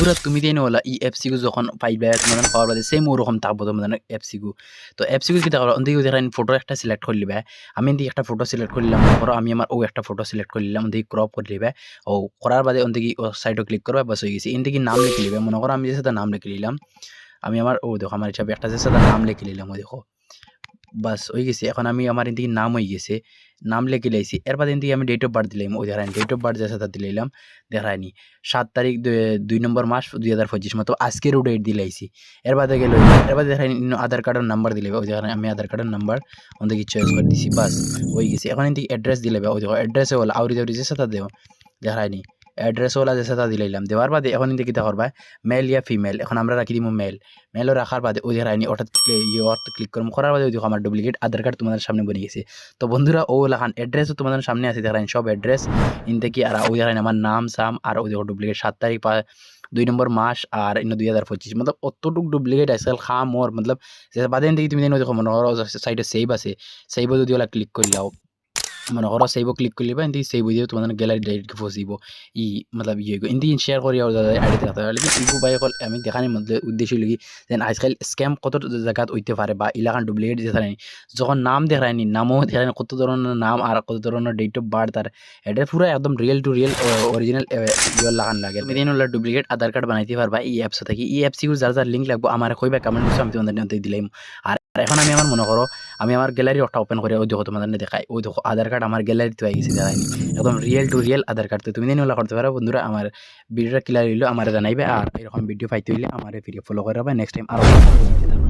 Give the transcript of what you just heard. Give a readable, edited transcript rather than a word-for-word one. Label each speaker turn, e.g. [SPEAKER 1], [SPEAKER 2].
[SPEAKER 1] বন্ধুরা তুমি দিয়ে ওলা ই এফসিগু যখন পাইবা তোমাদের পাওয়ার বাদে সেম ওরকম থাকবো তোমাদের এফসিগু। তো এফসিগু কি দেখো ওদিকে দেখেন ফটো একটা সিলেক্ট করে লিবা। আমি এদিকে একটা ফটো সিলেক্ট করলাম, ধরো আমি আমার একটা ফটো সিলেক্ট করলাম, ওদিকে ক্রপ করে লিবা। ও করার বাদে ওদিকে সাইডে ক্লিক করবা, বাস হয়ে গেছে। এদিকে নাম লিখে লিবা, মনে করো আমি যে সাথে নাম লিখে নিলাম, আমি আমার দেখো আমার হিসাবে একটা যে সাথে নাম লিখে নিলাম, ও দেখো বাস হয়ে গেছে। এখন আমি আমার এদিকে নাম হয়ে গেছে, নাম লিখে লাইছি। এরপর এদিকে আমি ডেট অফ বার্থ দিলাম, ওই দেখেন ডেট অফ বার্থ যে সাথে দিলাম দেখায়নি 7 তারিখ 2 নম্বর মাস 2025 মতো আজকেরও ডেট দিলাইছি। এর বাদে গেল এর বাদে দেখায়নি আধার কার্ডের নাম্বার দিলে, ওই দেখেন আমি আধার কার্ডের নাম্বার ওদিকে চয়েস করে দিছি, বাস হয়ে গেছে। এখন এদিকে অ্যাড্রেস দিলে, ওই দেখো অ্যাড্রেসে হলো আউরি দাউরি যে সাথে দেও দেখায়নি, অ্যাড্রেস ওলা যে সাথে দিলাম। দেওয়ার বাদে এখন এদিকে দেখো ভাই মেল ইয়া ফিমেল, এখন আমরা রাখি দিব মেল। মেলও রাখার বাদে ওই দেখায়নি ওটা ক্লিক করবো, করার বাদে ওই দেখো আমার ডুপ্লিকেট আধার কার্ড তোমাদের সামনে বনে গেছে। তো বন্ধুরা ও লাখান অ্যাড্রেসও তোমাদের সামনে আছে, দেখায়নি সব অ্যাড্রেস ইনতে কি। আর ওই দেখায়নি আমার নাম সাম, আর ওই দেখো ডুপ্লিকেট 7 তারিখ 2 নম্বর মাস আর 2025 মতলব অতটুক ডুপ্লিকেট আজকাল খাম ওর মতলব। বাদে দেখি তুমি দেখো মনে করো সাইডে সেভ আছে, সেভও যদি ওলা ক্লিক করলাও, মনে করো সেভ ক্লিক করলে বা এমনি সেভ হয়ে তোমাদের গ্যালারি ডাইরেক্ট ফসিব ই মতলব ইয়ে এমনি শেয়ার করি আইডি দেখাতে পারে। লেকিন ইগু বাই হল আমি দেখানি মধ্যে উদ্দেশ্য লাগি যেন আজকাল স্ক্যাম কত জায়গাত হইতে পারে বা ইলাকান ডুপ্লিকেট দেখায়নি। যখন নাম দেখায়নি নামও দেখায়নি, কত ধরনের নাম আর কত ধরনের ডেট অফ বার্থ, আর এটা পুরো একদম রিয়েল টু রিয়েল অরিজিনাল ইয়ে লাগান লাগে। তুমি দিন হলো ডুপ্লিকেট আধার কার্ড বানাইতে পারবা এই অ্যাপস থেকে। এই অ্যাপস ইউজ যার যার লিঙ্ক লাগবো আমার কইবা কমেন্ট বক্সে, আমি তোমাদের দিলাম। আর এখন আমি আমার মনে করো আমি আমার গ্যালারি ওটা ওপেন করে ওই দেখো তোমাদের দেখাই, ওই দেখো আধার কার্ড আমার গ্যালারিতে হয়ে গেছে দেখায়নি, একদম রিয়েল টু রিয়েল আধার কার্ড। তো তুমি দিন ওলা করতে পারো বন্ধুরা। আমার ভিডিওটা ক্লিয়ার হইলো আমার জানাইবে, আর এরকম ভিডিও পাইতে হইলে আমার ভিডিও ফলো করে নেক্সট টাইম আরো